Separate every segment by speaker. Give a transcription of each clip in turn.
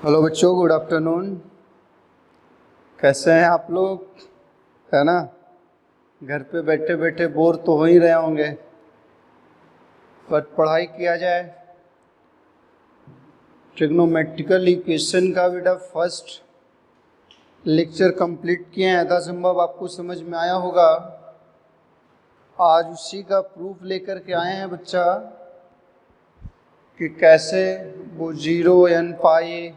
Speaker 1: Hello बच्चों, good afternoon. कैसे हैं आप लोग? है ना, घर पे बैठे बैठे बोर तो हो ही रहे होंगे, बट पढ़ाई किया जाए। ट्रिग्नोमेट्रिकल इक्वेशन का बेटा फर्स्ट लेक्चर कंप्लीट किए हैं, यथा संभव आपको समझ में आया होगा। आज उसी का प्रूफ लेकर के आए हैं बच्चा कि कैसे वो जीरो एन पाई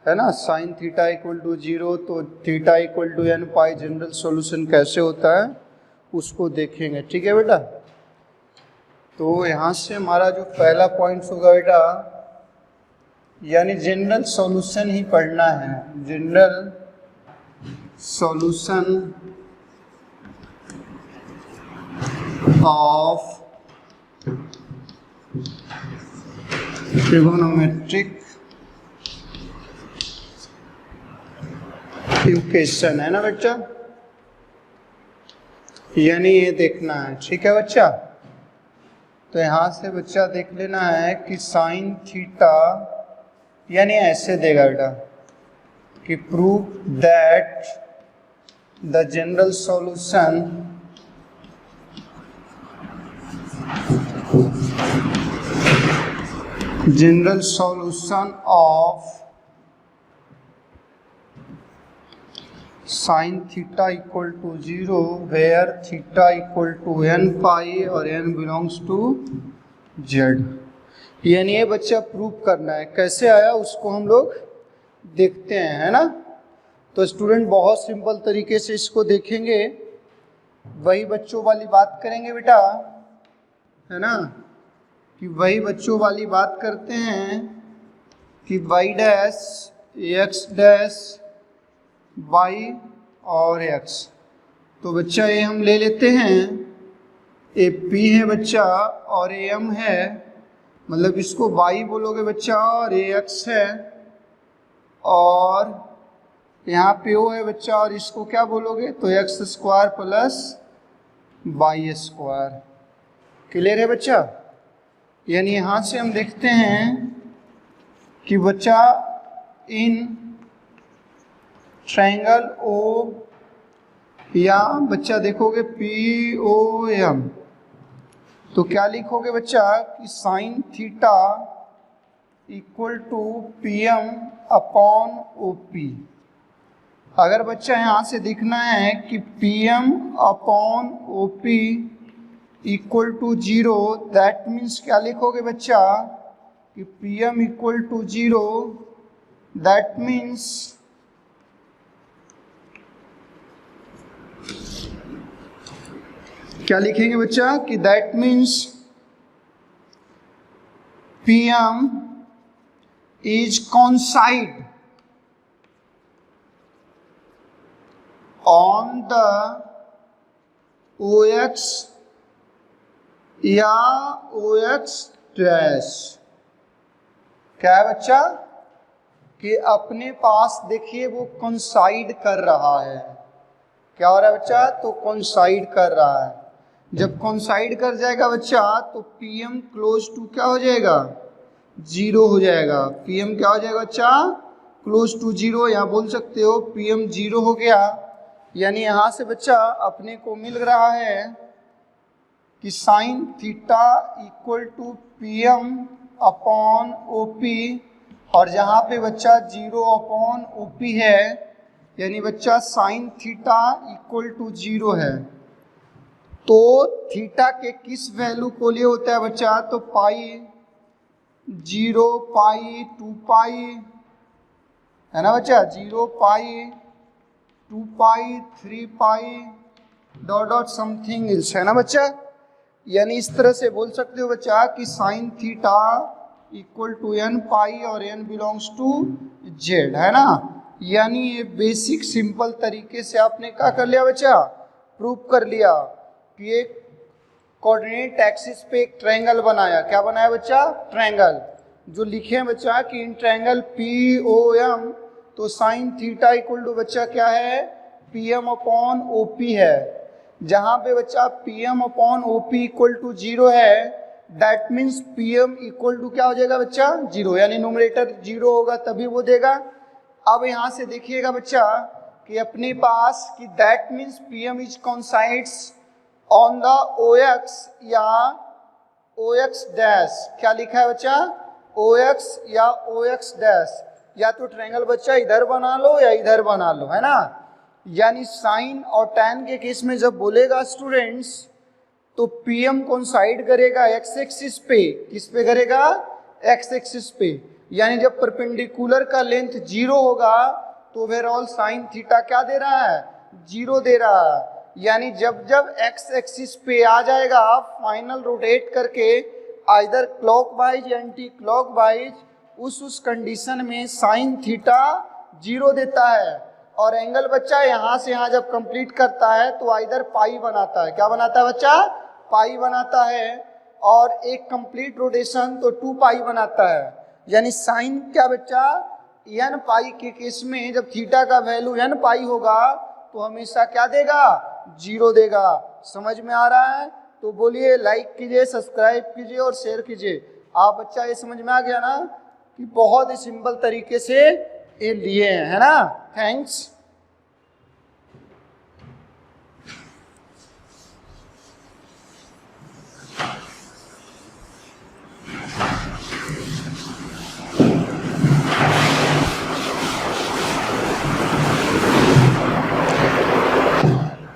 Speaker 1: है ना, sine theta equal to zero, तो theta equal to N pi general solution कैसे होता है उसको देखेंगे। ठीक है बेटा, तो यहाँ से हमारा जो पहला पॉइंट होगा बेटा, यानी जनरल सॉल्यूशन ही पढ़ना है। General solution of trigonometric equation, है ना बच्चा, यानी ये देखना है। ठीक है बच्चा, तो यहां से बच्चा देख लेना है कि साइन थीटा, यानी ऐसे देगा बेटा कि prove that the general solution of sine theta equal to zero where theta equal to N pi और एन बिलोंग्स टू जेड। यानी ये बच्चा प्रूव करना है। कैसे आया उसको हम लोग देखते हैं, है ना। तो स्टूडेंट बहुत सिंपल तरीके से इसको देखेंगे, वही बच्चों वाली बात करेंगे बेटा, है ना, कि वही बच्चों वाली बात करते हैं कि Y dash X dash Y और एक्स। तो बच्चा ये हम ले लेते हैं, ए पी है बच्चा और ए एम है, मतलब इसको वाई बोलोगे बच्चा, और ए एक्स है, और यहाँ पे ओ है बच्चा, और इसको क्या बोलोगे, तो X square plus Y square. Clear है बच्चा। यानी यहाँ से हम देखते हैं कि बच्चा इन ट्रायंगल ओ, या बच्चा देखोगे पी ओ एम, तो क्या लिखोगे बच्चा कि sine theta equal to P M upon O P. अगर बच्चा यहाँ से दिखना है कि P M upon O P equal to zero, that means क्या लिखोगे बच्चा कि P M equal to zero, that means क्या लिखेंगे बच्चा कि that means P M is coincide on the O X या ओ एक्स डैश। क्या है बच्चा कि अपने पास देखिए वो कॉन्साइड कर रहा है। क्या हो रहा है बच्चा, तो कॉन्साइड कर रहा है। जब कॉन्साइड कर जाएगा बच्चा तो पी एम क्लोज टू क्या हो जाएगा, जीरो हो जाएगा। पी एम क्या हो जाएगा बच्चा, क्लोज टू जीरो, या बोल सकते हो पी एम जीरो हो गया। यानी यहाँ से बच्चा अपने को मिल रहा है कि sine theta equal to P M upon O P, और जहाँ पे बच्चा जीरो अपॉन ओ पी है, यानी बच्चा sine theta equal to zero है। तो थीटा के किस वैल्यू को लिए होता है बच्चा, तो पाई, जीरो पाई, टू पाई, है ना बच्चा, zero pi, two pi, three pi, dot dot something else, है ना बच्चा। यानी इस तरह से बोल सकते हो बच्चा कि sine theta equal to N pi और एन बिलोंग्स टू जेड, है ना। यानी ये बेसिक सिंपल तरीके से आपने क्या कर लिया बच्चा, प्रूव कर लिया कि एक कोऑर्डिनेट एक्सिस पे एक ट्रायंगल बनाया। क्या बनाया बच्चा, ट्रायंगल। जो लिखे हैं बच्चा कि in triangle P O M, तो साइन थीटा इक्वल टू बच्चा क्या है, P M upon O P है। जहाँ पे बच्चा P M upon O P equal to zero है, that means P M equal to क्या हो जाएगा बच्चा, 0, यानी न्यूमरेटर 0 होगा तभी वो देगा। अब यहाँ से देखिएगा बच्चा कि अपने पास कि that means P M is coincides on the O X या ओ एक्स डैश। क्या लिखा है बच्चा, ओ एक्स या ओ एक्स डैश। या तो ट्रायंगल बच्चा इधर बना लो या इधर बना लो, है ना। यानी साइन और टैन के केस में जब बोलेगा स्टूडेंट्स तो पीएम कौनसाइड करेगा एक्स एक्सिस पे, किस पे करेगा, एक्स एक्सिस पे। यानी जब परपेंडिकुलर का लेंथ 0 होगा तो ओवरऑल साइन थीटा क्या दे रहा है, 0 दे रहा है। यानी जब जब एक्स एक्सिस पे आ जाएगा फाइनल रोटेट करके आइदर क्लॉकवाइज या एंटी क्लॉकवाइज, उस कंडीशन में साइन थीटा 0 देता है। और एंगल बच्चा यहाँ से यहाँ जब कंप्लीट करता है तो आइदर पाई बनाता है, क्या बनाता है बच्चा, पाई बनाता है। और एक कंप्लीट रोटेशन तो 2 पाई बनाता है। यानी साइन क्या बच्चा, n पाई के केस में जब थीटा का वैल्यू n पाई होगा तो हमेशा क्या देगा, 0 देगा। समझ में आ रहा है तो बोलिए लाइक कीजिए, सब्सक्राइब कीजिए और शेयर कीजिए। आप बच्चा ये समझ में आ गया ना कि बहुत ही सिंपल तरीके से ये लिए हैं, है ना। थैंक्स।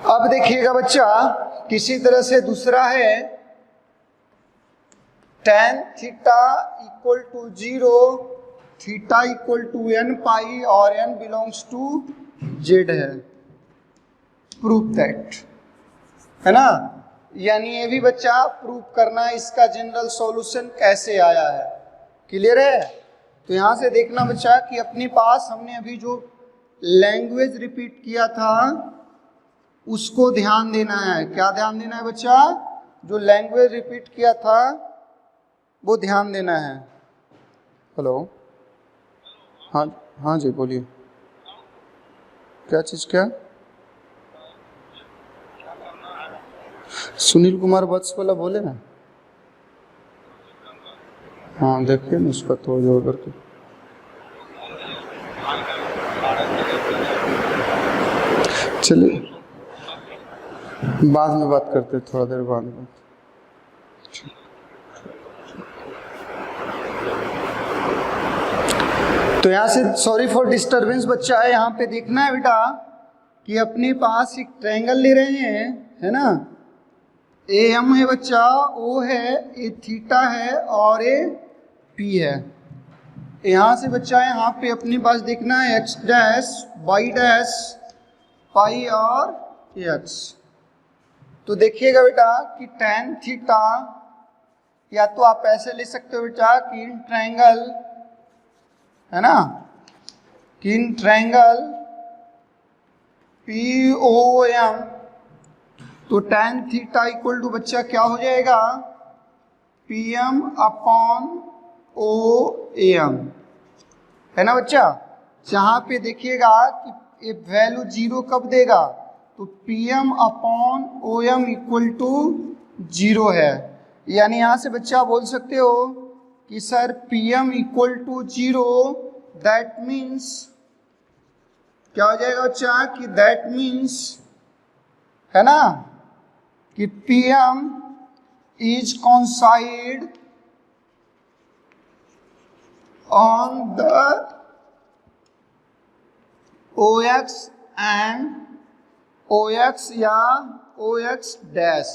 Speaker 1: अब देखिएगा बच्चा किसी तरह से दूसरा है tan theta equal to 0, theta equal to n pi और n बिलोंग्स टू z है। प्रूफ दैट, है ना। यानी ये भी बच्चा प्रूफ करना इसका जनरल सॉल्यूशन कैसे आया है, क्लियर है। तो यहां से देखना बच्चा कि अपने पास हमने अभी जो लैंग्वेज रिपीट किया था उसको ध्यान देना है। क्या ध्यान देना है बच्चा, जो लैंग्वेज रिपीट किया था वो ध्यान देना है। हेलो, हाँ हाँ जी बोलिए, क्या चीज़, क्या सुनील कुमार वत्स वाला बोले ना। हाँ देखिए ना उसका थोड़ा जोर करके। चलिए बाद में बात करते हैं, थोड़ा देर बाद में। तो यहाँ से सॉरी फॉर डिस्टरबेंस बच्चा है, यहाँ पे देखना है बेटा कि अपने पास एक ट्रायंगल ले रहे हैं, है ना। ए एम है बच्चा, ओ है, ए थीटा है और ए पी है। यहाँ से बच्चा है यहाँ पे अपने पास देखना है एक्स डैश, वाई डैश, पाई और एक्स। तो देखिएगा बेटा कि tan थीटा, या तो आप ऐसे ले सकते हो बेटा कि इन ट्रायंगल, है ना, कि in triangle P O M, तो tan थीटा इक्वल टू बच्चा क्या हो जाएगा, P M upon O M, है ना बच्चा। जहाँ पे देखिएगा कि वैल्यू 0 कब देगा, तो P M upon O M equal to 0 है। यानी यहाँ से बच्चा बोल सकते हो कि sir P M equal to 0, that means क्या हो जाएगा बच्चा, कि दैट मीन्स, है ना, कि P M is coincide on the O X and O X या ओ एक्स डैश।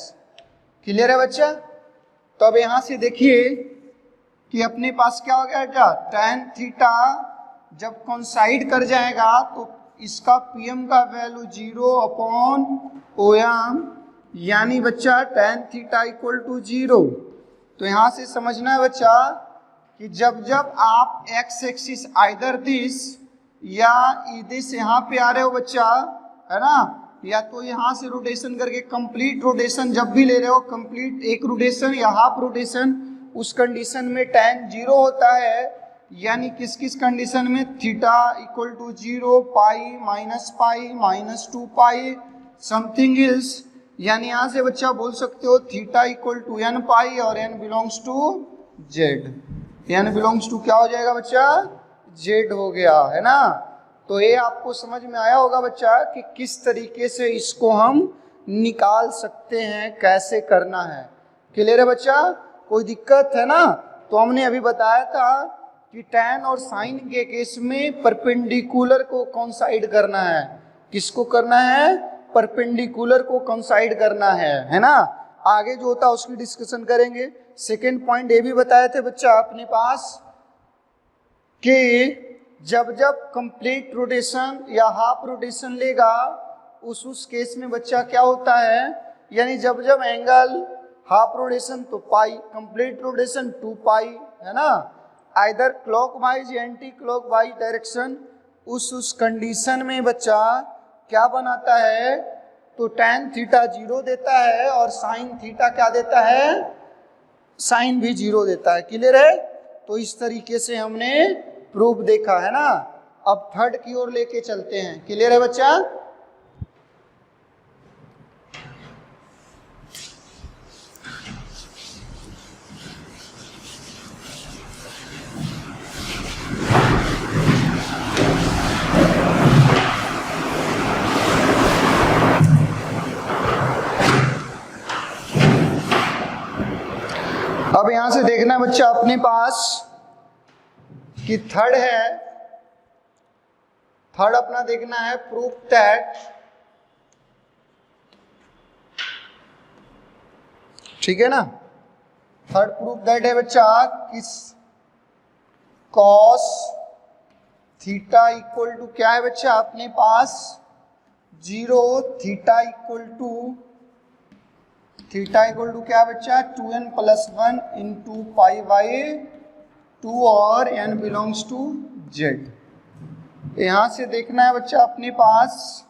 Speaker 1: क्लियर है बच्चा। तो अब यहां से देखिए कि अपने पास क्या हो गया, tan थीटा जब कॉन्साइड कर जाएगा तो इसका पीएम का वैल्यू 0 अपॉन ओ एम, यानी बच्चा tan थीटा इक्वल टू 0। तो यहां से समझना है बच्चा कि जब जब आप एक्स एक्सिस आइदर दिस या दिस यहाँ पे आ रहे हो बच्चा, है ना, या तो यहाँ से रोटेशन करके कंप्लीट रोटेशन जब भी ले रहे हो, कंप्लीट एक रोटेशन या हाफ रोटेशन, उस कंडीशन में tan 0 होता है। यानी किस किस कंडीशन में, theta equal to 0, pi minus 2 pi something is, यानी यहां से बच्चा बोल सकते हो theta equal to N pi और N belongs to Z. N belongs to क्या हो जाएगा बच्चा, जेड हो गया है ना। तो ये आपको समझ में आया होगा बच्चा कि किस तरीके से इसको हम निकाल सकते हैं, कैसे करना है। क्लियर है बच्चा, कोई दिक्कत है ना। तो हमने अभी बताया था कि tan और sin के केस में परपेंडिकुलर को कॉन्साइड करना है। किसको करना है, परपेंडिकुलर को कॉन्साइड करना है ना। आगे जो होता है उसकी डिस्कशन करेंगे। सेकेंड पॉइंट ये भी बताए थे बच्चा अपने पास कि जब जब कंप्लीट रोटेशन या हाफ रोटेशन लेगा उस केस में बच्चा क्या होता है, यानी जब जब एंगल हाफ रोटेशन तो पाई, कंप्लीट रोटेशन 2 पाई है ना, आइदर क्लॉकवाइज या एंटी क्लॉकवाइज डायरेक्शन, उस कंडीशन में बच्चा क्या बनाता है, तो tan थीटा 0 देता है और sin थीटा क्या देता है, sin भी 0 देता है। क्लियर है। तो इस तरीके से हमने प्रूफ देखा है ना। अब थर्ड की ओर लेके चलते हैं। क्लियर है बच्चा। अब यहां से देखना है बच्चा अपने पास कि थर्ड है, थर्ड अपना देखना है प्रूफ दैट, ठीक है ना। थर्ड प्रूफ दैट है बच्चा किस कॉस थीटा इक्वल टू क्या है बच्चा अपने पास 0, थीटा इक्वल टू क्या है बच्चा 2n + 1 इंटू पाई बाई 2 और n बिलोंग्स टू z। यहां से देखना है बच्चा अपने पास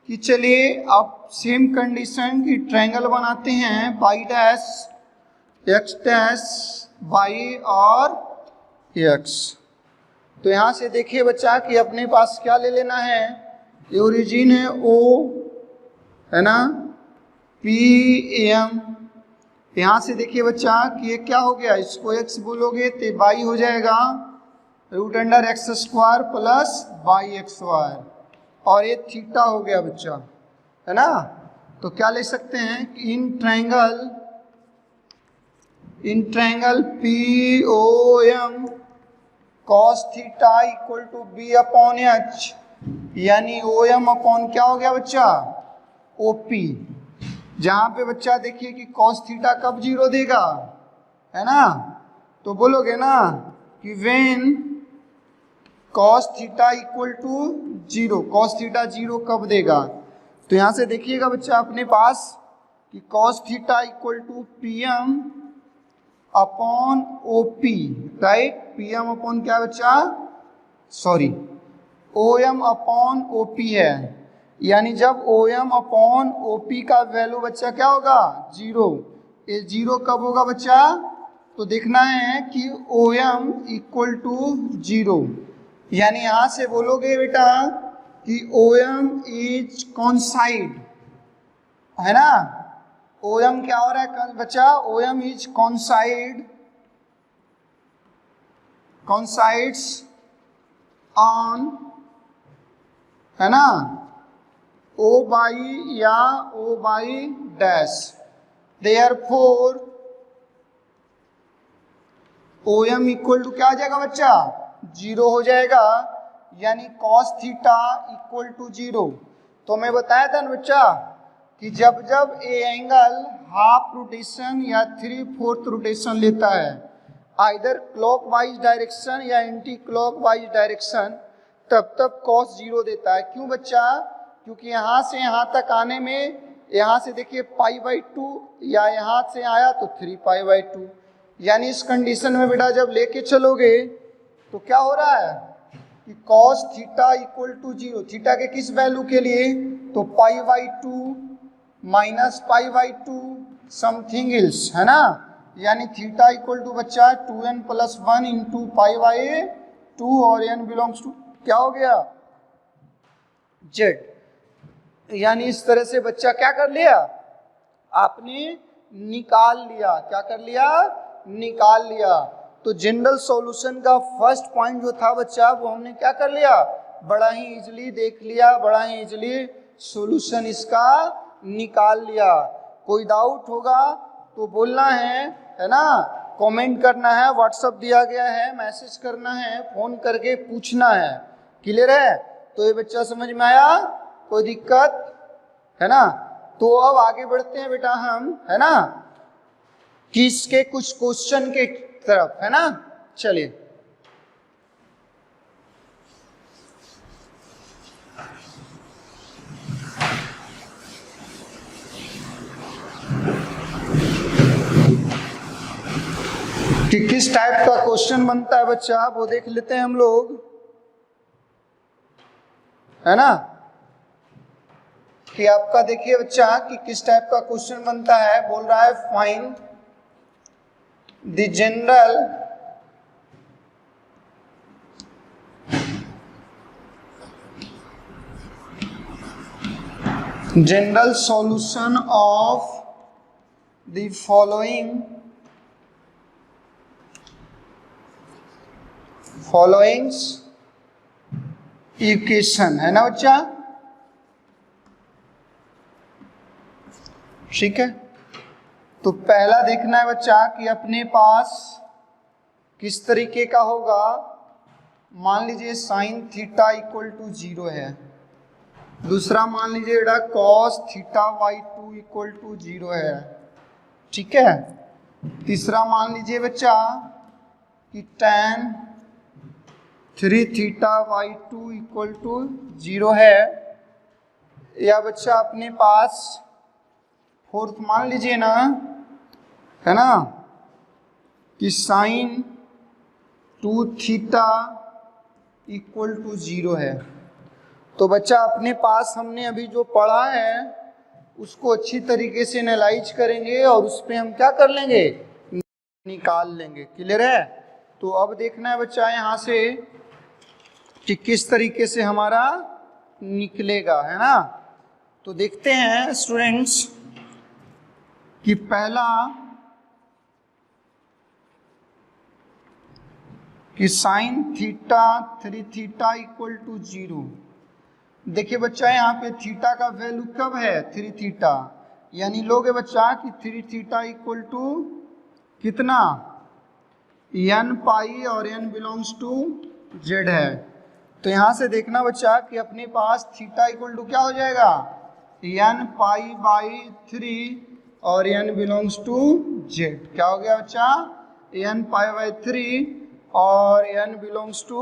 Speaker 1: कि चलिए अब सेम कंडीशन की ट्रायंगल बनाते हैं, पाई डैश एक्स डैश वाई और x। तो यहां से देखिए बच्चा कि अपने पास क्या ले लेना है, ये ओरिजिन है O है ना, PM। यहां से देखिए बच्चा कि ये क्या हो गया, इसको x बोलोगे तो y हो जाएगा √x² प्लस yx², और ये थीटा हो गया बच्चा है ना। तो क्या ले सकते हैं कि in triangle POM cos theta equal to B/H, यानी OM अपॉन क्या हो गया बच्चा OP। जहां पे बच्चा देखिए कि cos थीटा कब 0 देगा है ना, तो बोलोगे ना कि when cos theta equal to 0, cos theta 0 कब देगा। तो यहां से देखिएगा बच्चा अपने पास कि cos theta equal to PM upon OP, right. PM upon क्या बच्चा, सॉरी OM अपॉन OP है, यानी जब OM अपॉन OP का वैल्यू बच्चा क्या होगा 0। ये 0 कब होगा बच्चा, तो देखना है कि OM इक्वल टू 0, यानी यहां से बोलोगे बेटा कि OM इज कॉन्साइड है ना। OM क्या हो रहा है बच्चा, OM इज कॉन्साइड्स ऑन है ना O बाई या O by dash, therefore OM equal to क्या आ जाएगा बच्चा 0 हो जाएगा, यानी cos थीटा इक्वल टू 0। तो मैं बताया था ना बच्चा कि जब जब ए एंगल हाफ रोटेशन या 3/4 रोटेशन लेता है, आइदर क्लॉकवाइज डायरेक्शन या एंटी क्लॉकवाइज डायरेक्शन, तब तब cos 0 देता है। क्यों बच्चा, क्योंकि यहाँ से यहाँ तक आने में, यहाँ से देखिए π/2 या यहाँ से आया तो 3π/2, यानी इस कंडीशन में बेटा जब लेके चलोगे तो क्या हो रहा है कि cos theta equal to 0, theta के किस वैल्यू के लिए, तो π/2 माइनस π/2 समथिंग एल्स है ना, यानी थीटा इक्वल टू बच्चा 2n + 1 इंटू π/2 और n बिलोंग्स टू क्या हो गया z। यानी इस तरह से बच्चा क्या कर लिया, आपने निकाल लिया। क्या कर लिया, निकाल लिया। तो जनरल सॉल्यूशन का फर्स्ट पॉइंट जो था बच्चा, वो हमने क्या कर लिया, बड़ा ही इजीली देख लिया, बड़ा ही इजीली सॉल्यूशन इसका निकाल लिया। कोई डाउट होगा तो बोलना है ना, कमेंट करना है, व्हाट्सएप दिया गया है, मैसेज करना है, फोन करके पूछना है। क्लियर है? तो ये बच्चा समझ में आया, कोई दिक्कत है ना? तो अब आगे बढ़ते हैं बेटा हम, है ना, किसके कुछ क्वेश्चन के तरफ, है ना। चलिए कि किस टाइप का क्वेश्चन बनता है बच्चा, वो देख लेते हैं हम लोग, है ना। कि आपका देखिए बच्चा कि किस टाइप का क्वेश्चन बनता है। बोल रहा है find the general solution of the following equation, है ना बच्चा। ठीक है, तो पहला देखना है बच्चा कि अपने पास किस तरीके का होगा। मान लीजिए साइन थीटा इक्वल टू 0 है। दूसरा मान लीजिए बेटा cos theta by 2 equal to 0 है। ठीक है। तीसरा मान लीजिए बच्चा कि tan 3 theta by 2 equal to 0 है। या बच्चा अपने पास फोर्थ मान लीजिए ना, है ना, कि साइन 2 थीटा इक्वल टू 0 है। तो बच्चा अपने पास हमने अभी जो पढ़ा है उसको अच्छी तरीके से एनालाइज करेंगे और उस पर हम क्या कर लेंगे, निकाल लेंगे। क्लियर है? तो अब देखना है बच्चा यहाँ से कि किस तरीके से हमारा निकलेगा, है ना। तो देखते हैं स्टूडेंट्स कि पहला कि sine theta 3 theta equal to 0। देखिए बच्चा यहाँ पे थीटा का वैल्यू कब है, 3 थीटा, यानी लोगे बच्चा कि 3 थीटा इक्वल टू कितना, n पाई और n बिलोंग्स टू z है। तो यहाँ से देखना बच्चा कि अपने पास थीटा इक्वल टू क्या हो जाएगा, n पाई बाई 3 और n बिलोंग्स टू z। क्या हो गया बच्चा, n पाई बाई 3 और n बिलोंग्स टू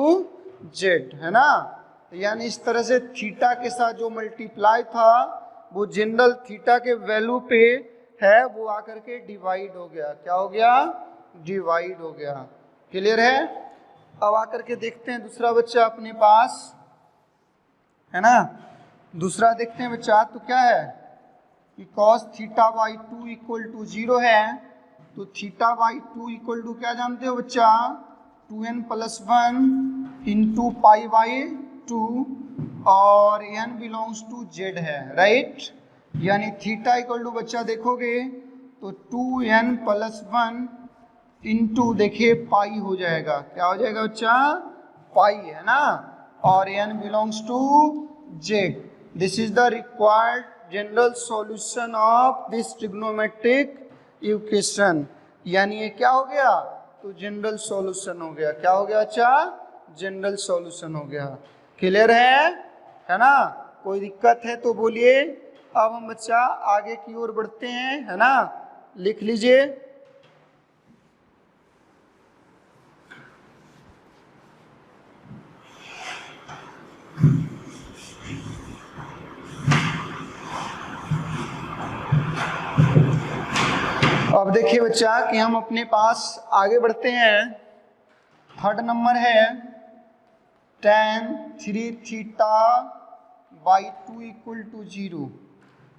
Speaker 1: z, है ना। यानी इस तरह से थीटा के साथ जो मल्टीप्लाई था वो जनरल थीटा के वैल्यू पे है, वो आकर के डिवाइड हो गया। क्या हो गया, डिवाइड हो गया। क्लियर है? अब आकर के देखते हैं दूसरा बच्चा अपने पास, है ना। दूसरा देखते हैं बच्चा, तो क्या है कि cos theta by 2 equal to 0 है। तो थीटा बाई 2 इक्वल टू क्या जानते हो बच्चा, 2n plus 1 into pi by 2 और n बिलोंग्स टू z है, राइट। यानी थीटा इक्वल टू बच्चा देखोगे तो 2n प्लस 1 इंटू देखिए पाई हो जाएगा। क्या हो जाएगा बच्चा, पाई, है ना, और n belongs to z। This is the required general solution of this trigonometric equation. यानी ये क्या हो गया, तो जनरल सॉल्यूशन हो गया। क्या हो गया बच्चा, जनरल सॉल्यूशन हो गया। क्लियर है ना। कोई दिक्कत है तो बोलिए। अब हम बच्चा आगे की ओर बढ़ते हैं, है ना। लिख लीजिए। अब देखिए बच्चा कि हम अपने पास आगे बढ़ते हैं। थर्ड नंबर है tan 3 theta by 2 equal to 0।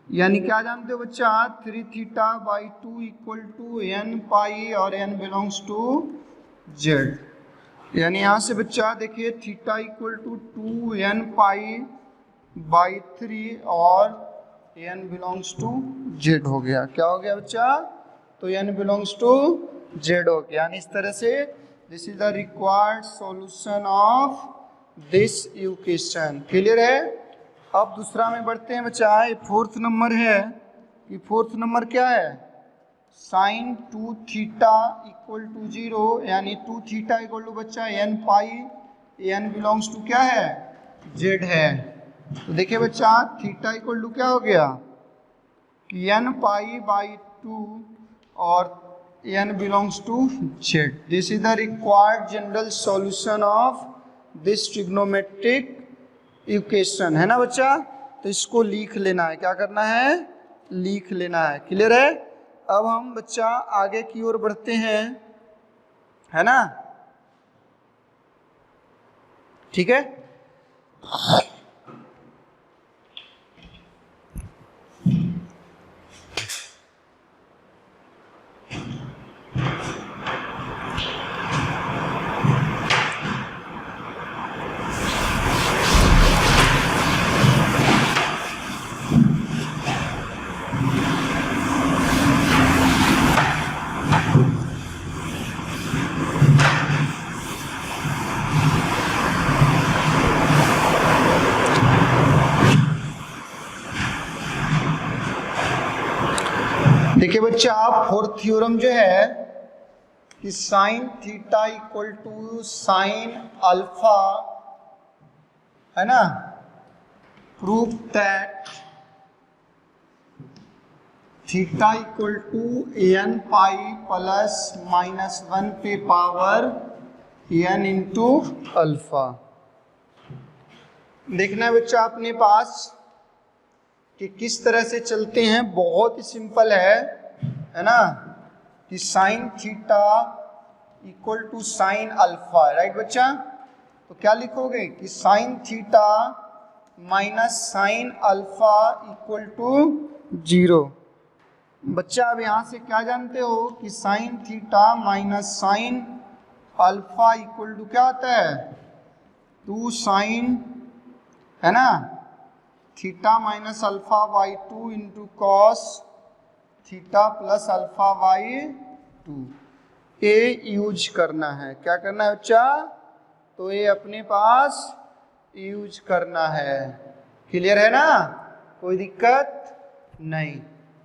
Speaker 1: यानी क्या जानते हो बच्चा, 3 theta by 2 equal to n pi और n बिलोंग्स टू z। यानी यहाँ से बच्चा देखिए theta equal to 2n pi by 3 और n बिलोंग्स टू z हो गया। क्या हो गया बच्चा? तो n बिलोंग्स टू z हो गया। यानी इस तरह से this is the required solution of this equation. Clear है? अब दूसरा में बढ़ते हैं बच्चा। ये फोर्थ नंबर है। ये फोर्थ नंबर क्या है? साइन 2 थीटा इक्वल टू 0, यानी 2 थीटा इक्वल टू बच्चा n pi, n belongs to क्या है? z है। तो देखिए बच्चा, थीटा इक्वल टू क्या हो गया? n पाई बाई 2 और n belongs to z। This is the required general solution of this trigonometric equation, है ना बच्चा? तो इसको लिख लेना है। क्या करना है? लिख लेना है। क्लियर है? अब हम बच्चा आगे की ओर बढ़ते हैं, है ना? ठीक है। देखिए बच्चा, फोर्थ थ्योरम जो है कि sine theta equal to sine alpha, है ना, prove that theta equal to n pi plus minus 1 पे पावर n इंटू अल्फा। देखना है बच्चा अपने पास कि किस तरह से चलते हैं। बहुत ही सिंपल है ना, कि sine theta equal to sine alpha, right बच्चा? तो क्या लिखोगे कि sine theta minus sine alpha equal to 0। बच्चा अब यहां से क्या जानते हो कि sine theta minus sine alpha equal to क्या होता है? 2 साइन, है ना, theta minus alpha by 2 into cos theta plus alpha by 2। ये यूज करना है। क्या करना है बच्चा? तो ये अपने पास यूज करना है। क्लियर है ना? कोई दिक्कत नहीं।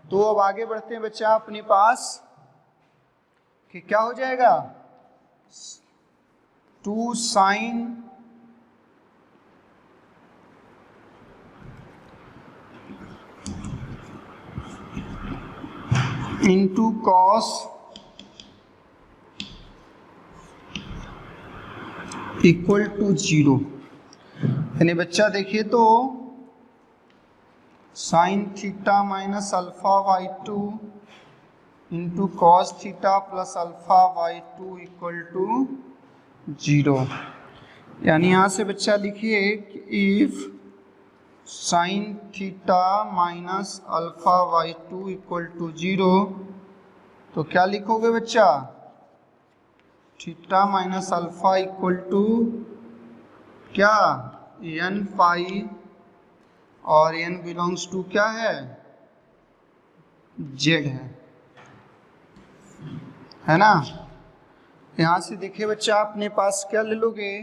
Speaker 1: तो अब आगे बढ़ते हैं बच्चा अपने पास कि क्या हो जाएगा? 2 sine into cos equal to 0। यानी बच्चा देखिए तो sine theta minus alpha by 2 into cos theta plus alpha by 2 equal to 0। यानी यहाँ से बच्चा लिखिए कि if sine theta minus alpha by 2 equal to 0, तो क्या लिखोगे बच्चा? Theta minus alpha equal to क्या? n पाई और n बिलोंग्स टू क्या है? z है ना? यहां से देखिए बच्चा अपने पास क्या ले लोगे?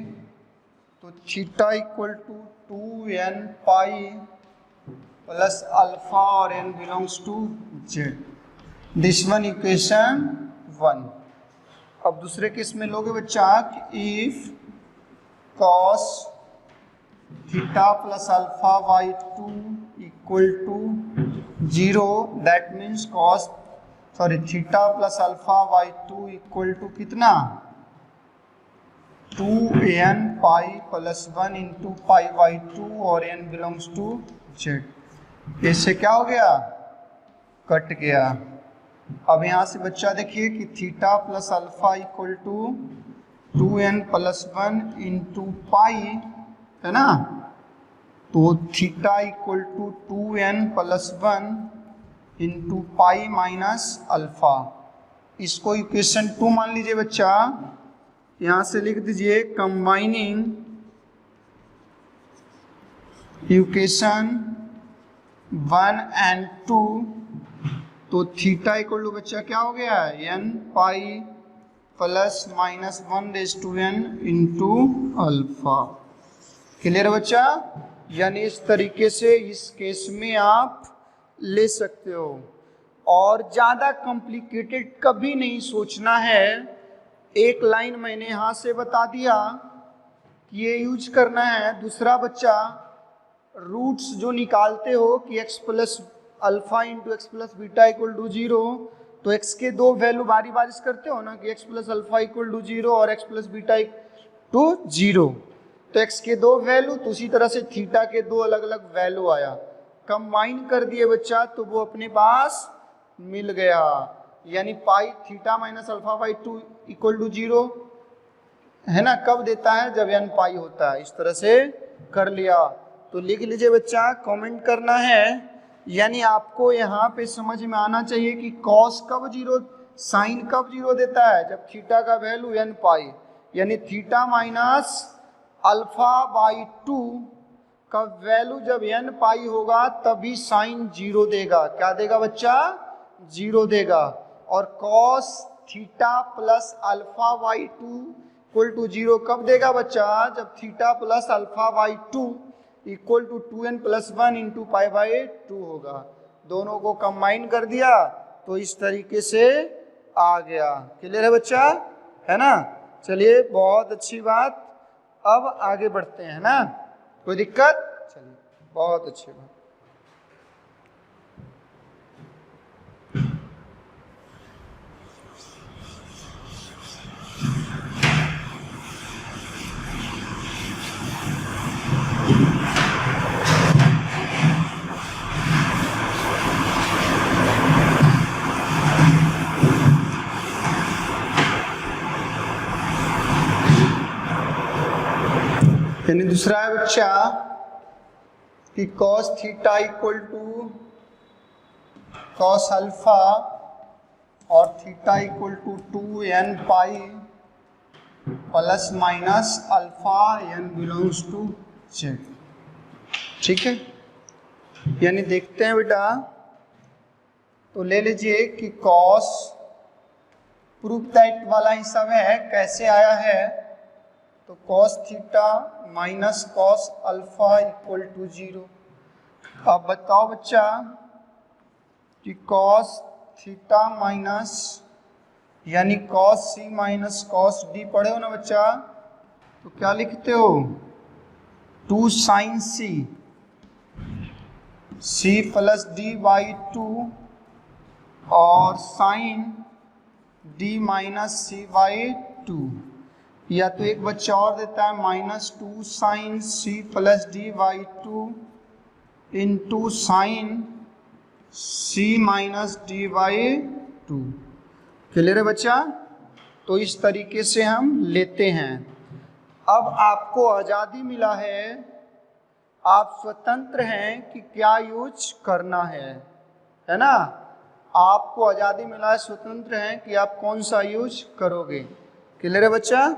Speaker 1: तो theta equal to 2n pi plus alpha और n belongs to z। This one equation 1। अब दूसरे केस में लोगे बच्चा कि if cos theta plus alpha by 2 equal to 0, that means theta plus alpha by 2 equal to कितना? 2n pi plus 1 into pi by 2 और n belongs to z। इससे क्या हो गया? कट गया। अब यहाँ से बच्चा देखिए कि theta plus alpha equal to 2n plus 1 into pi, है ना? तो theta equal to 2n plus 1 into pi minus alpha. इसको इक्वेशन 2 मान लीजिए बच्चा। यहाँ से लिख दीजिए कंबाइनिंग इक्वेशन 1 एंड 2, तो थीटा इक्वल टू बच्चा क्या हो गया है, N pi plus minus 1/n into alpha. Clear है बच्चा? यानी इस तरीके से इस केस में आप ले सकते हो, और ज़्यादा कॉम्प्लिकेटेड कभी नहीं सोचना है। एक लाइन मैंने यहाँ से बता दिया कि ये यूज करना है। दूसरा बच्चा, रूट्स जो निकालते हो कि x plus alpha into X plus beta equal to 0, तो x के दो वैल्यू बारी बारी से करते हो ना कि x plus alpha equal to 0 और x प्लस बीटा टू 0, तो x के दो वैल्यू, तो उसी तरह से थीटा के दो अलग अलग वैल्यू आया, कंबाइन कर दिए बच्चा, तो वो अपने पास मिल गया। यानी pi theta minus alpha by 2 equal to 0 है ना, कब देता है, जब n पाई होता है। इस तरह से कर लिया, तो लिख लीजिए बच्चा, कमेंट करना है। यानी आपको यहाँ पे समझ में आना चाहिए कि कॉस कब 0, साइन कब 0 देता है, जब थीटा का वैल्यू n पाई, यानी थीटा माइनस अल्फा बाई 2 का वैल्यू जब n पाई होगा तभी साइन 0 देगा। क्या देगा बच्चा? 0 देगा। और cos theta plus alpha by 2 equal to 0 कब देगा बच्चा? जब theta plus alpha by 2 equal to 2n plus 1 into pi by 2 होगा। दोनों को कंबाइन कर दिया तो इस तरीके से आ गया। क्लियर है बच्चा? है ना? चलिए, बहुत अच्छी बात। अब आगे बढ़ते हैं ना, कोई दिक्कत? चलिए, बहुत अच्छी बात। यानी दूसरा है बच्चा कि cos theta equal to cos alpha और theta equal to 2n pi plus minus alpha n belongs to z। ठीक है, यानी देखते हैं बेटा, तो ले लीजिए कि cos प्रूफ दैट वाला ही सब है, कैसे आया है, तो cos theta minus cos alpha equal to 0। अब बताओ बच्चा कि cos थीटा माइनस यानी cos c minus cos d पढ़े हो ना बच्चा, तो क्या लिखते हो? 2 sine c plus d by 2 और sine d minus c by 2, या तो एक बच्चा और देता है -2 sine c plus D by 2 into sine c minus D by 2। Clear है बच्चा? तो इस तरीके से हम लेते हैं। अब आपको आज़ादी मिला है, आप स्वतंत्र हैं कि क्या यूज करना है ना? आपको आज़ादी मिला है, स्वतंत्र हैं कि आप कौन सा यूज करोगे। क्लियर है बच्चा?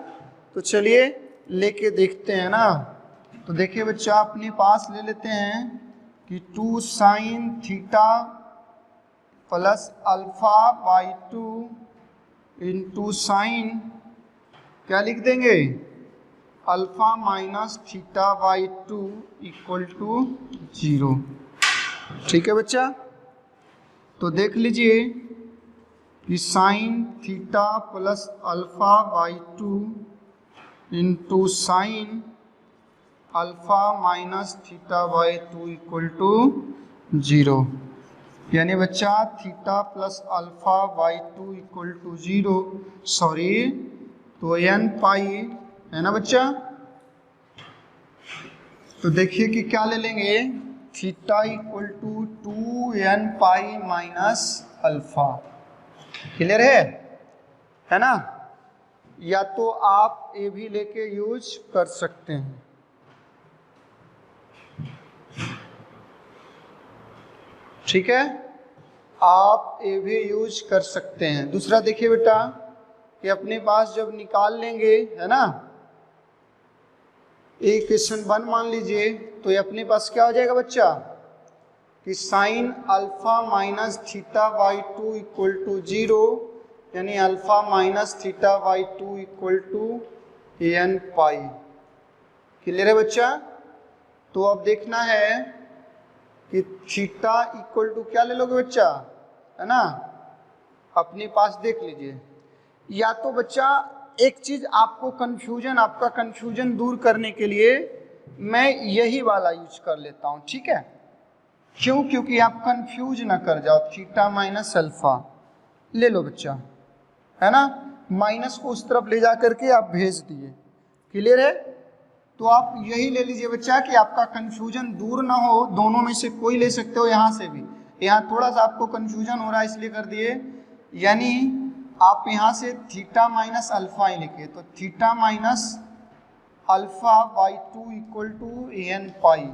Speaker 1: तो चलिए लेके देखते हैं ना। तो देखिए बच्चा, अपने पास ले लेते हैं कि 2 sine theta plus alpha by 2 into sine, क्या लिख देंगे, alpha minus theta by 2 equal to 0। ठीक है बच्चा? तो देख लीजिए कि sine theta plus alpha by 2 into sine alpha minus theta by 2 equal to 0। यानी बच्चा theta plus alpha by 2 equal to 0, sorry, तो n पाई है ना बच्चा। तो देखिए कि क्या ले लेंगे, theta equal to 2n pi minus alpha. Clear है ना? या तो आप ए भी लेके यूज कर सकते हैं। ठीक है, आप ए भी यूज कर सकते हैं। दूसरा देखिए बेटा कि अपने पास जब निकाल लेंगे, है ना, इक्वेशन 1 मान लीजिए, तो ये अपने पास क्या हो जाएगा बच्चा कि sine alpha minus theta by 2 equal to 0, यानी alpha minus theta by 2 equal to n pi. Clear है बच्चा? तो अब देखना है कि थीटा इक्वल टू क्या ले लोगे बच्चा, है ना, अपने पास देख लीजिए। या तो बच्चा एक चीज आपको आपका कंफ्यूजन दूर करने के लिए मैं यही वाला यूज कर लेता हूं, ठीक है? क्यों? क्योंकि आप कंफ्यूज ना कर जाओ। थीटा माइनस अल्फा ले लो बच्चा, है ना, माइनस को उस तरफ ले जा करके आप भेज दिए। क्लियर है? तो आप यही ले लीजिए बच्चा कि आपका कंफ्यूजन दूर ना हो। दोनों में से कोई ले सकते हो, यहाँ से भी। यहाँ थोड़ा सा आपको कंफ्यूजन हो रहा है इसलिए कर दिए, यानी आप यहाँ से थीटा माइनस अल्फा ही लिखे, तो theta minus alpha by 2 equal to n pi,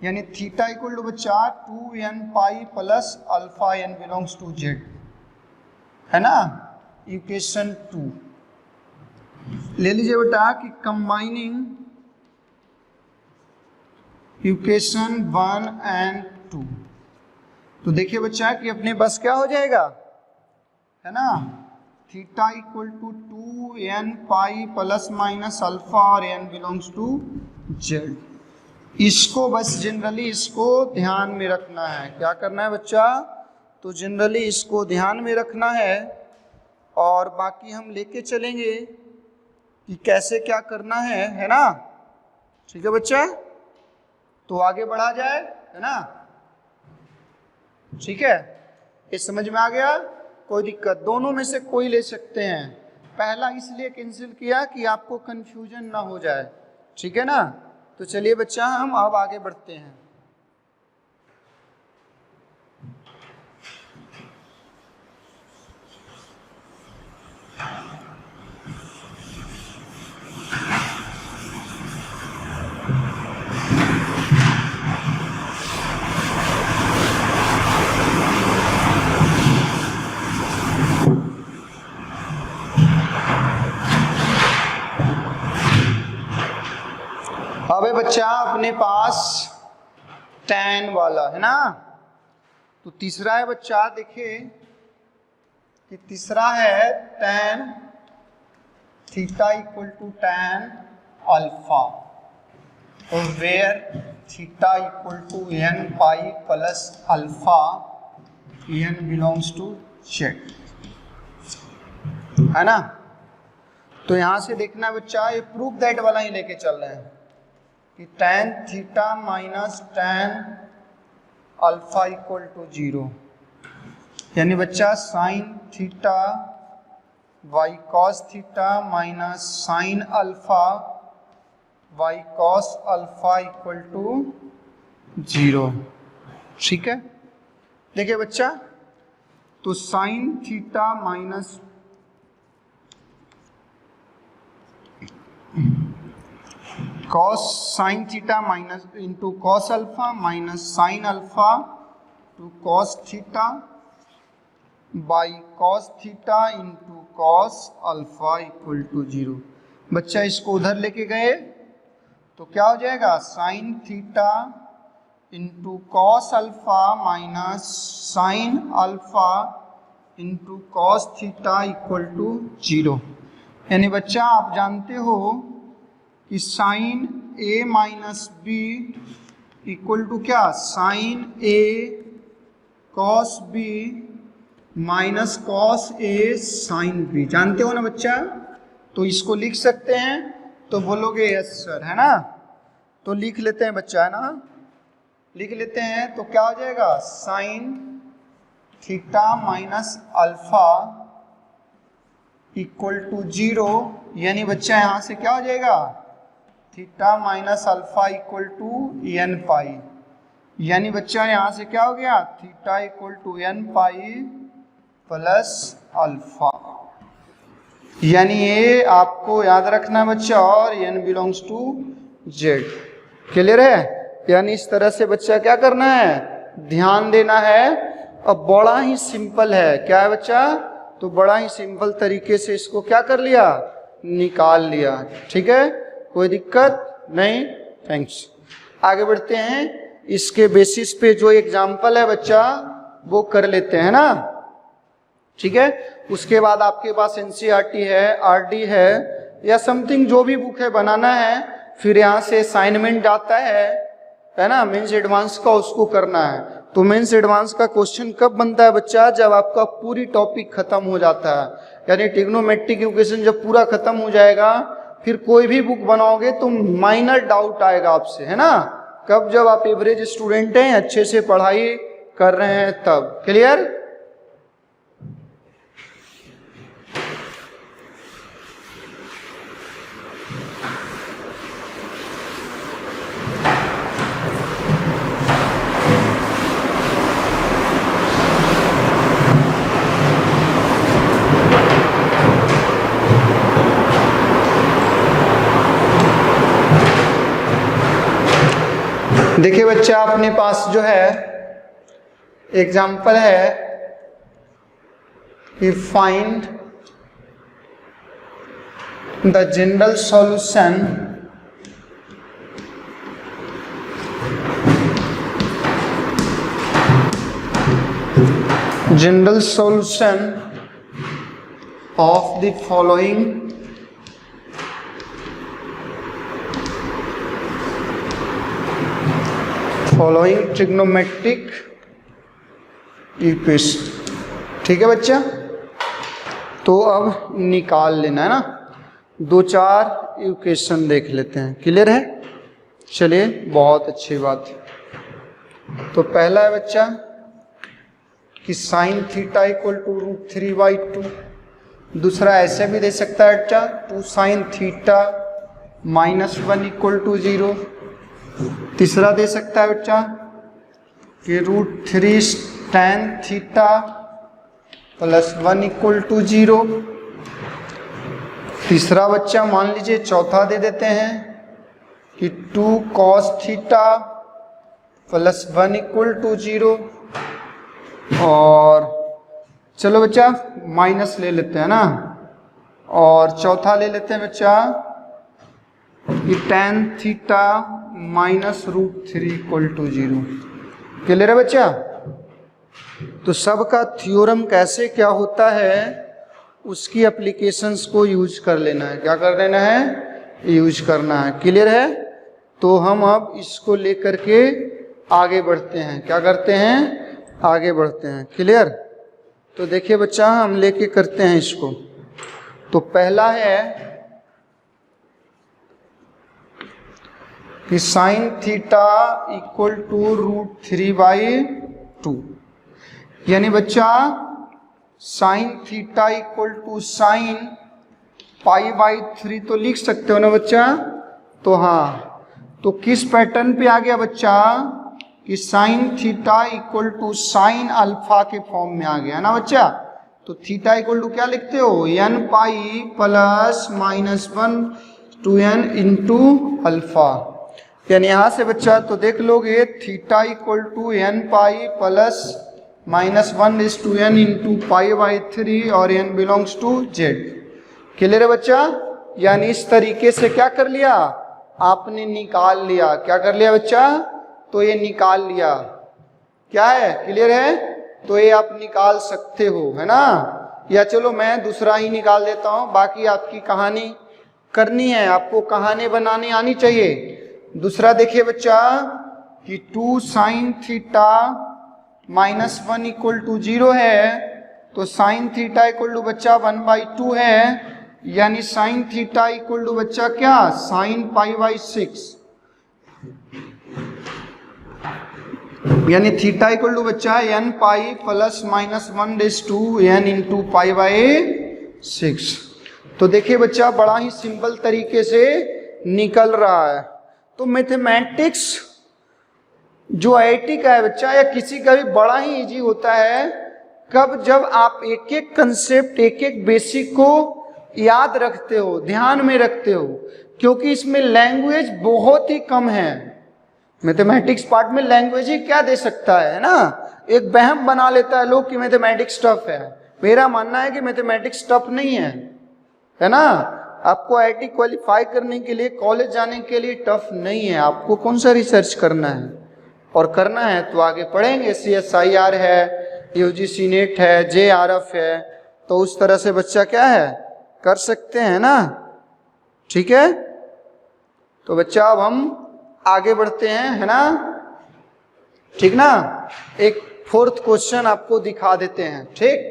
Speaker 1: यानी थीटा इक्वल टू बच्चा 2n pi plus alpha n belongs to z, है ना। इक्वेशन 2 ले लीजिए बेटा कि कंबाइनिंग इक्वेशन 1 एंड 2, तो देखिए बच्चा कि अपने पास क्या हो जाएगा, है ना, theta equal to 2n pi plus minus alpha और n बिलोंग्स टू z। इसको बस जनरली इसको ध्यान में रखना है। क्या करना है बच्चा? तो जनरली इसको ध्यान में रखना है, और बाकी हम लेके चलेंगे कि कैसे क्या करना है ना। ठीक है बच्चा? तो आगे बढ़ा जाए, है ना। ठीक है, ये समझ में आ गया? कोई दिक्कत? दोनों में से कोई ले सकते हैं। पहला इसलिए कैंसिल किया कि आपको कंफ्यूजन ना हो जाए, ठीक है ना। तो चलिए बच्चा हम अब आगे बढ़ते हैं। अब बच्चा अपने पास tan वाला, है ना। तो तीसरा है बच्चा, देखिए कि तीसरा है tan theta equal to tan alpha, और where theta equal to n pi plus alpha n belongs to z, है ना। तो यहां से देखना बच्चा, ये प्रूफ दैट वाला ही लेके चल रहे हैं कि tan theta minus tan alpha equal to 0, यानी बच्चा sine theta by cos theta minus sine alpha by cos alpha equal to 0। ठीक है, देखिए बच्चा, तो sine theta minus cos sine theta minus into cos alpha minus sine alpha to cos theta by cos theta into cos alpha equal to 0। बच्चा इसको उधर लेके गए तो क्या हो जाएगा, sine theta into cos alpha minus sine alpha into cos theta equal to 0। यानी बच्चा आप जानते हो कि sine A minus B equal to क्या, sine A cos B minus cos A sine B. जानते हो ना बच्चा? तो इसको लिख सकते हैं, तो बोलोगे यस सर, है ना। तो लिख लेते हैं बच्चा, है ना, लिख लेते हैं। तो क्या हो जाएगा, sine theta minus alpha equal to 0, यानी बच्चा यहां से क्या हो जाएगा, theta minus alpha equal to n pi, यानी बच्चा यहां से क्या हो गया, theta equal to n pi plus alpha. यानी ये आपको याद रखना बच्चा, और n belongs to z। Clear है? यानी इस तरह से बच्चा क्या करना है, ध्यान देना है। अब बड़ा ही सिंपल है, क्या है बच्चा, तो बड़ा ही सिंपल तरीके से इसको क्या कर लिया, निकाल लिया। ठीक है, कोई दिक्कत? नहीं, थैंक्स। आगे बढ़ते हैं, इसके बेसिस पे जो एग्जाम्पल है बच्चा वो कर लेते हैं ना, ठीक है। उसके बाद आपके पास एनसीईआरटी है, आरडी है या समथिंग जो भी बुक है बनाना है, फिर यहाँ से असाइनमेंट आता है ना, मेंस एडवांस का, उसको करना है। तो मेंस एडवांस का क्वेश्चन कब बनता है बच्चा? जब आपका पूरी टॉपिक खत्म हो जाता है, यानी ट्रिग्नोमेट्रिक इक्वेशन जब पूरा खत्म हो जाएगा, फिर कोई भी बुक बनाओगे तो माइनर डाउट आएगा आपसे, है ना। कब? जब आप एवरेज स्टूडेंट हैं, अच्छे से पढ़ाई कर रहे हैं तब। क्लियर? देखिए बच्चा, अपने पास जो है एग्जाम्पल है कि find the general solution of the following trigonometric equation. ठीक है बच्चा, तो अब निकाल लेना है ना, 2-4 इक्वेशन देख लेते हैं। क्लियर है? चलिए, बहुत अच्छी बात। तो पहला है बच्चा कि साइन थीटा इक्वल टू √3/2। दूसरा ऐसे भी दे सकता है बच्चा, 2 साइन थीटा -1 इक्वल टू 0। तीसरा दे सकता है बच्चा कि √3 tan थीटा +1 इक्वल टू 0। तीसरा बच्चा मान लीजिए, चौथा दे देते हैं कि 2 cos थीटा +1 इक्वल टू 0। और चलो बच्चा माइनस ले लेते हैं ना, और चौथा ले लेते हैं बच्चा कि tan theta -√3 equal to 0। Clear है बच्चा? तो सबका थ्योरम कैसे क्या होता है उसकी एप्लीकेशंस को यूज कर लेना है। क्या कर लेना है? यूज करना है। क्लियर है? तो हम अब इसको लेकर के आगे बढ़ते हैं। क्या करते हैं? आगे बढ़ते हैं। क्लियर? तो देखिए बच्चा, हम लेके करते हैं इसको। तो पहला है कि साइन थीटा इक्वल टू √3/2, यानी बच्चा sine theta equal to sine π/3 तो लिख सकते हो ना बच्चा? तो हाँ, तो किस पैटर्न पे आ गया बच्चा कि sine theta equal to sine alpha के फॉर्म में आ गया ना बच्चा। तो थीटा इक्वल टू क्या लिखते हो? n π +-1 2n into alpha. यानी यहां से बच्चा तो देख लोगे, theta equal to n π +-1 is 2n into π/3 और n belongs to z। Clear है बच्चा? यानी इस तरीके से क्या कर लिया आपने? निकाल लिया। क्या कर लिया बच्चा? तो ये निकाल लिया। क्या है? क्लियर है? तो ये आप निकाल सकते हो, है ना। या चलो मैं दूसरा ही निकाल देता हूं, बाकी आपकी कहानी करनी है, आपको कहानी बनानी आनी चाहिए। दूसरा देखिए बच्चा कि 2 साइन थीटा -1 इक्वल टू 0 है, तो साइन थीटा इक्वल टू बच्चा 1/2 है, यानी साइन थीटा इक्वल टू बच्चा क्या? साइन π/6, यानी थीटा इक्वल टू बच्चा n π +-1 is 2n इंटू π/6। तो देखिए बच्चा, बड़ा ही सिंपल तरीके से निकल रहा है। तो मैथमेटिक्स जो आईआईटी का है बच्चा, या किसी का भी, बड़ा ही इजी होता है कब? जब आप एक एक कंसेप्ट, एक एक बेसिक को याद रखते हो, ध्यान में रखते हो, क्योंकि इसमें लैंग्वेज बहुत ही कम है। मैथमेटिक्स पार्ट में लैंग्वेज ही क्या दे सकता है ना। एक वहम बना लेता है लोग कि मैथमेटिक्स टफ है। मेरा मानना है कि मैथमेटिक्स टफ नहीं है, है ना। आपको आईआईटी क्वालिफाई करने के लिए, कॉलेज जाने के लिए टफ नहीं है। आपको कौन सा रिसर्च करना है और करना है तो आगे पढ़ेंगे। CSIR है, UGC नेट है, JRF है, तो उस तरह से बच्चा क्या है कर सकते हैं ना। ठीक है, तो बच्चा अब हम आगे बढ़ते हैं, है ना। ठीक ना, एक 4th क्वेश्चन आपको दिखा देते हैं। ठीक,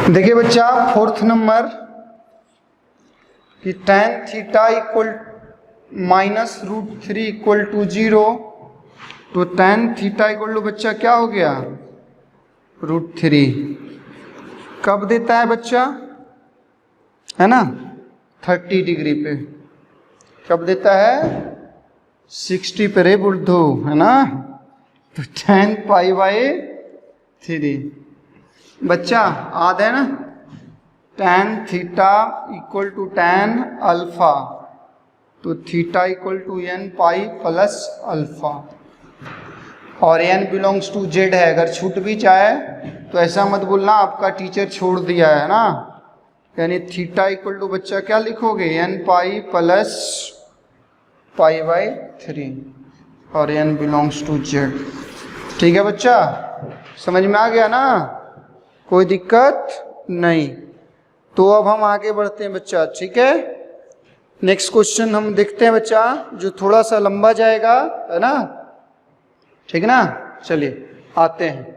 Speaker 1: देखिए बच्चा 4th नंबर कि tan theta equal -√3 equal to 0, तो tan थीटा इक्वल टू बच्चा क्या हो गया √3। कब देता है बच्चा, है ना 30 डिग्री पे। कब देता है 60 पे रे बुद्धू, है ना। तो tan π/3 बच्चा याद है ना, tan theta equal to tan alpha, तो theta equal to n pi plus alpha, और n बिलोंग्स टू z है। अगर छूट भी जाए तो ऐसा मत बोलना आपका टीचर छोड़ दिया है ना, यानी थीटा इक्वल टू बच्चा क्या लिखोगे n पाई प्लस π/3 और n बिलोंग्स टू z। ठीक है बच्चा, समझ में आ गया ना, कोई दिक्कत नहीं। तो अब हम आगे बढ़ते हैं बच्चा। ठीक है, नेक्स्ट क्वेश्चन हम देखते हैं बच्चा, जो थोड़ा सा लंबा जाएगा, है ना। ठीक है ना, चलिए आते हैं।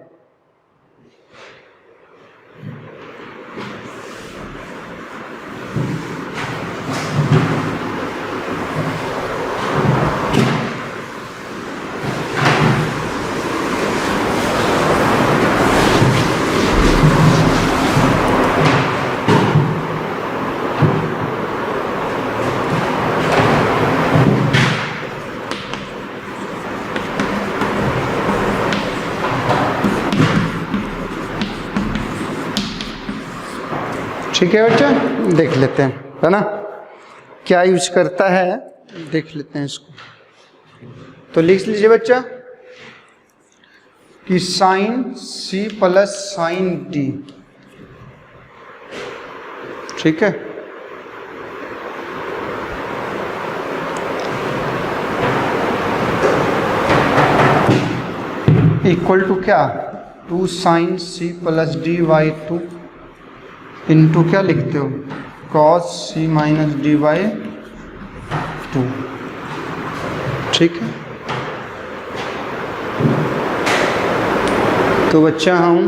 Speaker 1: ठीक है बच्चा, देख लेते हैं, है ना, क्या यूज करता है, देख लेते हैं इसको। तो लिख लीजिए बच्चा कि sine C plus sine D। ठीक है, इक्वल टू क्या 2 sine C plus D/2 into क्या लिखते हो cos C माइनस D/2। ठीक है, तो बच्चा हम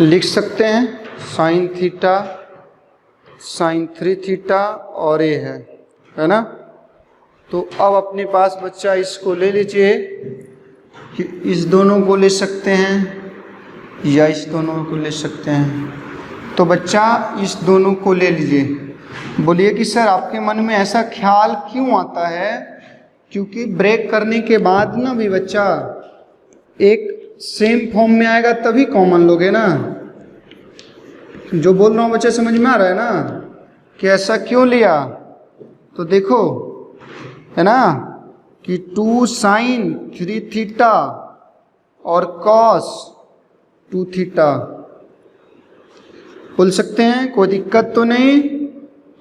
Speaker 1: लिख सकते हैं साइन थीटा साइन 3 थीटा और ये है ना। तो अब अपने पास बच्चा इसको ले लीजिए कि इस दोनों को ले सकते हैं या इस दोनों को ले सकते हैं। तो बच्चा इस दोनों को ले लीजिए। बोलिए कि सर आपके मन में ऐसा ख्याल क्यों आता है, क्योंकि ब्रेक करने के बाद ना भी बच्चा एक सेम फॉर्म में आएगा तभी कॉमन लोगे ना। जो बोल रहा हूँ बच्चा समझ में आ रहा है ना कि ऐसा क्यों लिया। तो देखो है ना कि 2 साइन 3 थीटा और कॉस 2 थीटा बोल सकते हैं, कोई दिक्कत तो नहीं।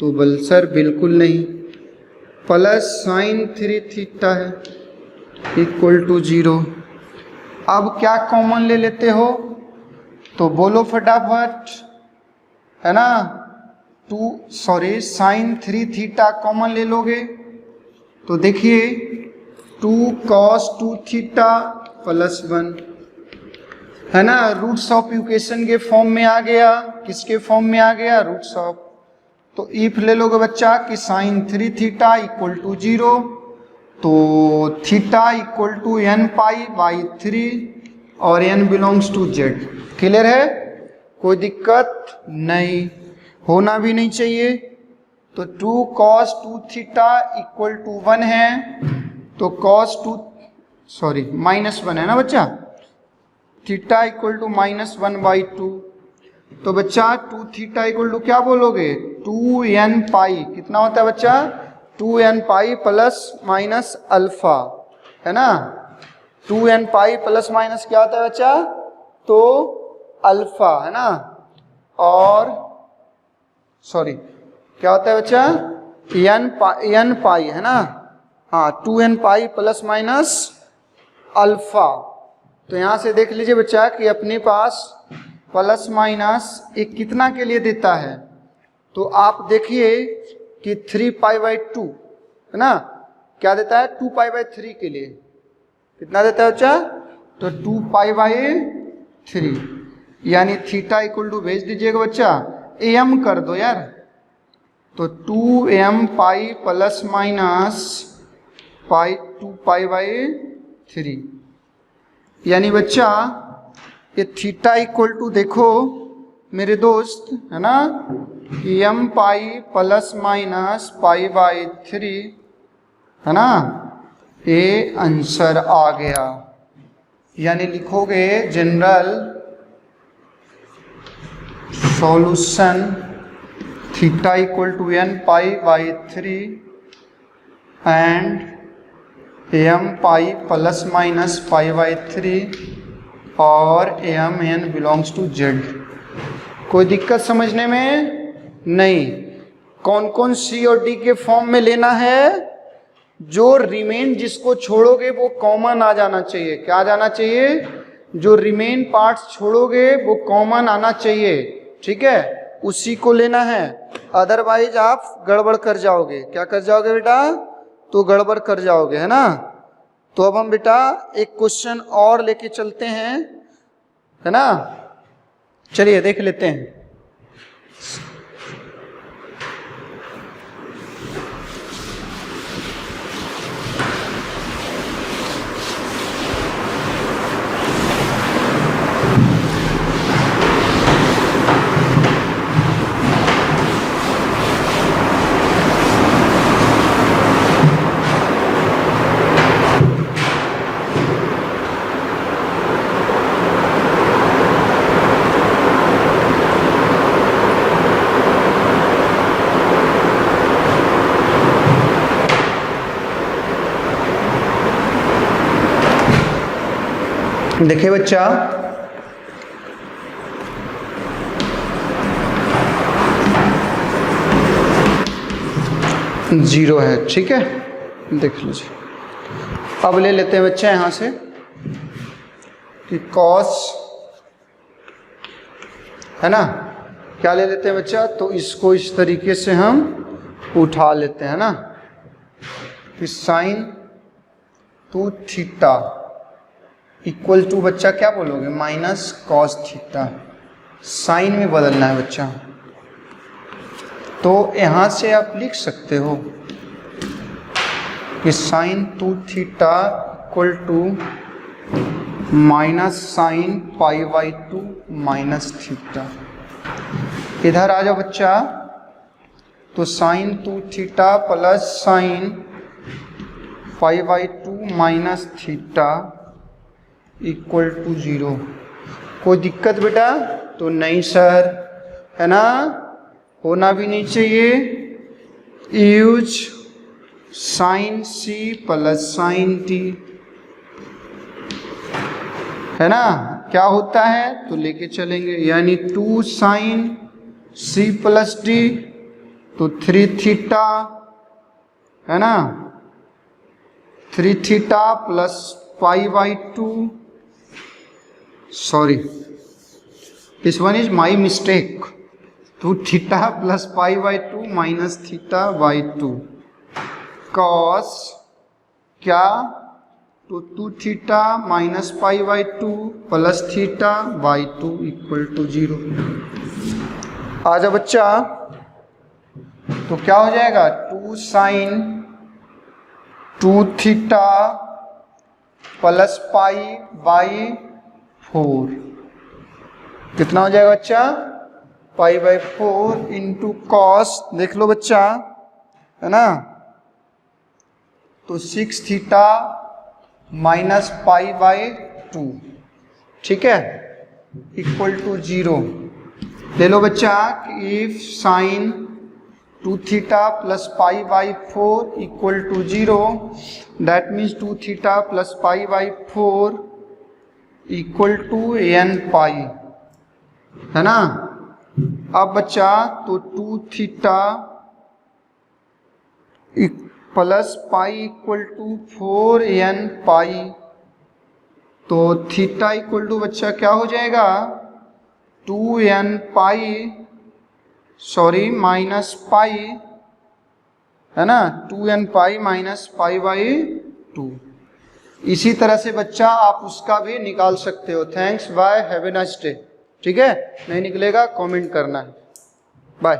Speaker 1: तो बोल सर बिल्कुल नहीं, प्लस साइन 3 थीटा है इक्वल टू 0। अब क्या कॉमन ले लेते हो तो बोलो फटाफट, है ना। साइन 3 थीटा कॉमन ले लोगे तो देखिए 2 कॉस 2 थीटा प्लस 1, है ना। रूट्स ऑफ इक्वेशन के फॉर्म में आ गया, किसके फॉर्म में आ गया, रूट्स ऑफ। तो इफ ले लोगे बच्चा कि साइन 3 थीटा इक्वल टू 0, तो थीटा इक्वल टू n π/3 और n belongs to z। Clear है, कोई दिक्कत नहीं, होना भी नहीं चाहिए। तो 2 cos 2 थीटा इक्वल टू 1 है, तो cos 2 -1 है ना बच्चा, थीटा इक्वल टू -1/2। तो बच्चा 2 थीटा इक्वल टू क्या बोलोगे 2n पाई, कितना होता है बच्चा 2n pi plus minus alpha, है ना। 2n पाई प्लस माइनस क्या होता है बच्चा, तो अल्फा, है ना। और सॉरी क्या होता है बच्चा n पाई, है ना। हाँ 2n pi plus minus alpha. तो यहां से देख लीजिए बच्चा कि अपने पास प्लस माइनस एक कितना के लिए देता है, तो आप देखिए कि 3π/2, है ना, क्या देता है 2π/3 के लिए, कितना देता है बच्चा, तो 2π/3, यानी थीटा इक्वल टू भेज दीजिएगा बच्चा, am कर दो यार, तो 2m पाई प्लस माइनस पाई 2π/3, यानी बच्चा ये थीटा इक्वल टू देखो मेरे दोस्त, है ना, कि m पाई प्लस माइनस π/3, है ना, ये आंसर आ गया। यानी लिखोगे general solution theta equal to n π/3 and m pi plus minus π/3 और m बिलोंग्स टू z। कोई दिक्कत समझने में नहीं। कौन कौन सी और डी के फॉर्म में लेना है, जो रिमेन जिसको छोड़ोगे वो कॉमन आ जाना चाहिए, क्या आ जाना चाहिए, जो रिमेन पार्ट्स छोड़ोगे वो कॉमन आना चाहिए, ठीक है, उसी को लेना है। अदरवाइज आप गड़बड़ कर जाओगे, क्या कर जाओगे बेटा, तो गड़बड़ कर जाओगे, है ना। तो अब हम बेटा एक क्वेश्चन और लेके चलते हैं, है ना, चलिए देख लेते हैं। देखिए बच्चा, जीरो है, ठीक है, देख लीजिए। अब ले लेते हैं बच्चा यहां से कि कॉस, है ना, क्या ले लेते हैं बच्चा, तो इसको इस तरीके से हम उठा लेते हैं ना, कि साइन 2 थीटा इक्वल टू बच्चा क्या बोलोगे माइनस कॉस थीटा, साइन में बदलना है बच्चा। तो यहाँ से आप लिख सकते हो कि sine 2 theta equal to minus sine π/2 minus theta. इधर आ जाओ बच्चा, तो sine 2 theta plus sine π/2 minus theta equal to 0। कोई दिक्कत बेटा, तो नहीं सर, है ना, होना भी नहीं चाहिए। Use sine C plus sine T, है ना, क्या होता है, तो लेके चलेंगे, यानी 2 साइन सी प्लस डी, तो 3 थीटा, है ना, 3 theta plus π/2, sorry this one is my mistake, 2 theta plus π/2 minus θ/2 cos क्या, तो 2 theta minus π/2 plus θ/2 equal to 0। आ जा बच्चा, तो क्या हो जाएगा 2 साइन 2 थीटा प्लस π/4, कितना हो जाएगा बच्चा, π/4 इंटू कॉस, देख लो बच्चा, है ना, तो 6 थीटा माइनस π/2, ठीक है, इक्वल टू 0। ले लो बच्चा, if sine 2 theta plus pi by 4 equal to 0, that means 2 theta plus pi by 4 equal to n pi, है ना। अब बच्चा तो 2 theta plus pi equal to 4n pi, तो थीटा इक्वल टू बच्चा क्या हो जाएगा 2n पाई, सॉरी माइनस पाई, है ना, 2n pi minus pi by 2। इसी तरह से बच्चा आप उसका भी निकाल सकते हो। Thanks, bye, have a nice day. ठीक है, नहीं निकलेगा कमेंट करना है। बाय।